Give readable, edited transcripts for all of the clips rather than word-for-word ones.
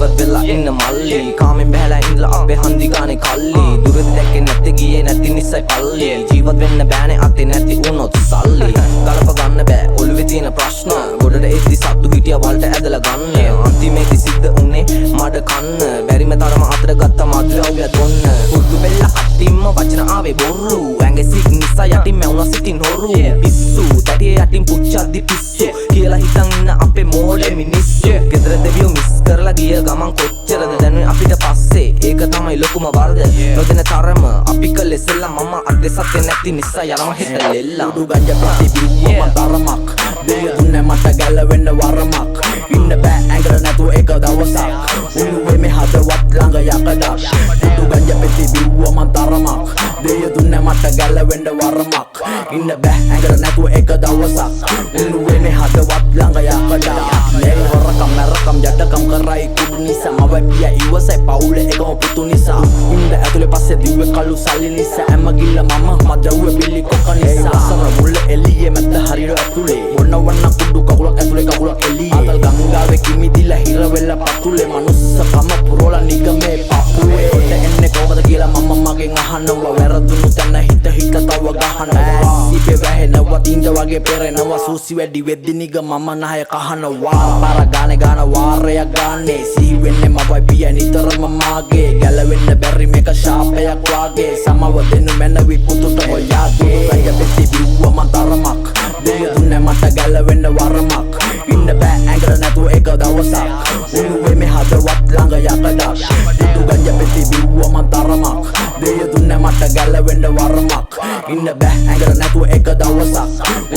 ජීවත් වෙලා ඉන්න මල්ලි කාමෙන් බැහැලා ඉඳලා අපේ හන්දි ගානේ කල්ලි දුරද දැක්කේ නැත්තේ ගියේ නැති නිසයි පල්ලි ජීවත් වෙන්න බෑනේ අතේ නැති උනොත් සල්ලි ගලප ගන්න බෑ ඔළුවේ තියෙන ප්‍රශ්න ගොඩට එද්දි සත්තු හිටියා වලට ඇදලා ගන්න අන්තිමේදී සිද්ධ උනේ මඩ කන්න බැරිම තරම අතර ගත්ත මද්ද්‍රව්‍ය තොන්න උඩු බෙල්ල අටින්ම වචන ආවේ බොරු ඇඟේ සික් නිසා යටින් මැවුනා සිටින් හොරු පිස්සු තඩියේ යටින් පුච්චද්දි පිස්සු කියලා හිතන් ඉන්න අපේ මෝඩේ මිනිස්සු ගෙදර දෙවියෝ මිස් කරලා ගිය ගමන් කොච්චරද දැනුනේ අපිට පස්සේ ඒක තමයි ලොකුම වරද නොදෙන තරම අපි කළේ සෙල්ලම් මම අද්දේ සත්‍ය නැති නිසා යනවා හෙට ලෙල්ලම් උඩු ගංජා ප්‍රතිබිම්බ තරමක් දෙය දුන්නේ මට ගැලවෙන්න වරමක් ඉන්න බෑ ඇඟර නැතුව එක දවසක් උණුවේ මේ හදවත් ළඟ යකඩක් උඩු ගංජා ප්‍රතිබිම්බ තරමක් දෙය දුන්නේ මට ගැලවෙන්න වරමක් ඉන්න බෑ ඇඟර නැතුව එක දවසක් උණුවේ මේ හදවත් ළඟ යකඩක් මේ වරකම් මරකම් ජඩකම් කරයි කුඩු නිසා මව පියා ඉවසයි පවුලේ එකම පුතු නිසා ඉන්න ඇතුලේ පස්සේ දිව්වේ කළු සල්ලි නිසා හැම ගිල්ල මම මදව්වේ බිලි කොක නිසා අසර මුල්ල එළියේ මැද හරියට ඇතුලේ බොන්නවන්න කුඩු කකුලක් ඇතුලේ කකුලක් එළියේ ආතල් ගංගාවේ කිමිදිලා හිර වෙලා පතුලේ මනුස්සකම පුරවලා නිගමේ පපුවේ ඔත එන්නේ කොහොමද කියලා මම මගෙන් අහනවා වැරදුණු තැන හිත තව ගහනවා සිපේ වැහෙනවා තින්ද වගේ පෙරෙනවා සූසි වැඩි වෙද්දි නිග මම නහය කහනවා පාර ගානේ ගාන වාරයක් ගානේ සිහි වෙන්නේ මවයි පියා නිතරම මාගේ ගැලවෙන්න බැරි මේක ශාපයක් වාගේ සමව දෙනු මැනවි පුතුට ඔයාගේ ගංජා පෙති බිව්ව මන් තරමක් දෙය දුන්නේ මට ගැලවෙන්න වරමක් ඉන්න බෑ ඇඟර නැතුව එක දවසක් උණුවේ මේ හදවත් ළඟ යකඩක් උඩු ගංජා පෙති බිව්ව මන් තරමක් දෙය දුන්නේ මට ගැලවෙන්න වරමක් ඉන්න බෑ ඇඟර නැතුව එක දවසක්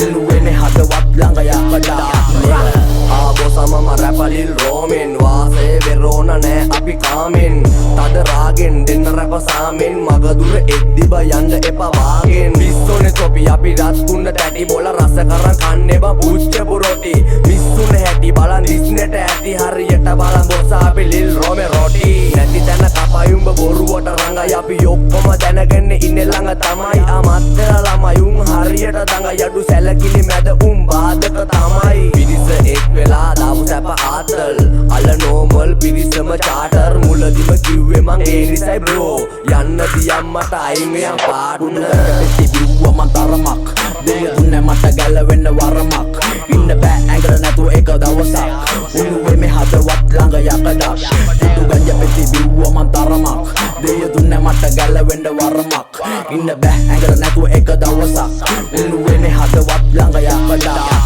උණුවේ මේ හදවත් ළඟ යකඩක් ආබෝ සමම රැපලිල් රෝමෙන් වාසේ වෙරෝන නෑ අපි කාමෙන් තද රාගෙන් දෙන්න රැප සාමෙන් මග දුර එද්දි බයන්න එපා වාගෙන් පිස්සෝනේ තොපි අපි රත් කුන්න තැටි බොල රස කරන් කන්නේ බා පුච්ච පුරොටි මිස්සුනේ හැටි බලන් දිස්නෙට ඇති හරියට බලන් බොස අපි ලිල් රෝමේ රොටි නැති තැන කපයුම්බ බොරුවට රංගයි අපි ඔක්කොම දැනගෙන ඉන්නේ ළඟ තමයි අමත්තර ළමයි උන් හරියට දඟ යඩු සැලකිලි මැද උන් බාධක තමයි පිරිස එක් වෙලා දාපු සැප ආතල් අල නෝමල් පිරිසම චාටර් මුලදිම කිව්වේ මං ඒ නිසයි බ්‍රෝ යන්න දියම් මට අයින් යම් පාටුන පෙති බිව්ව මන් තරමක් දෙය දුන්නේ මට ගැලවෙන්න වරමක් ඉන්න බෑ ඇඟර නැතුව එක දවසක් උණුවේ මේ හදවත් ළඟ යකඩක් උඩු ගංජා පෙති බිව්ව මන් තරමක් දෙය දුන්නේ මට ගැලවෙන්න වරමක් ඉන්න බෑ ඇඟර නැතුව එක දවසක් උණුවේ මේ හදවත් ළඟ යකඩක්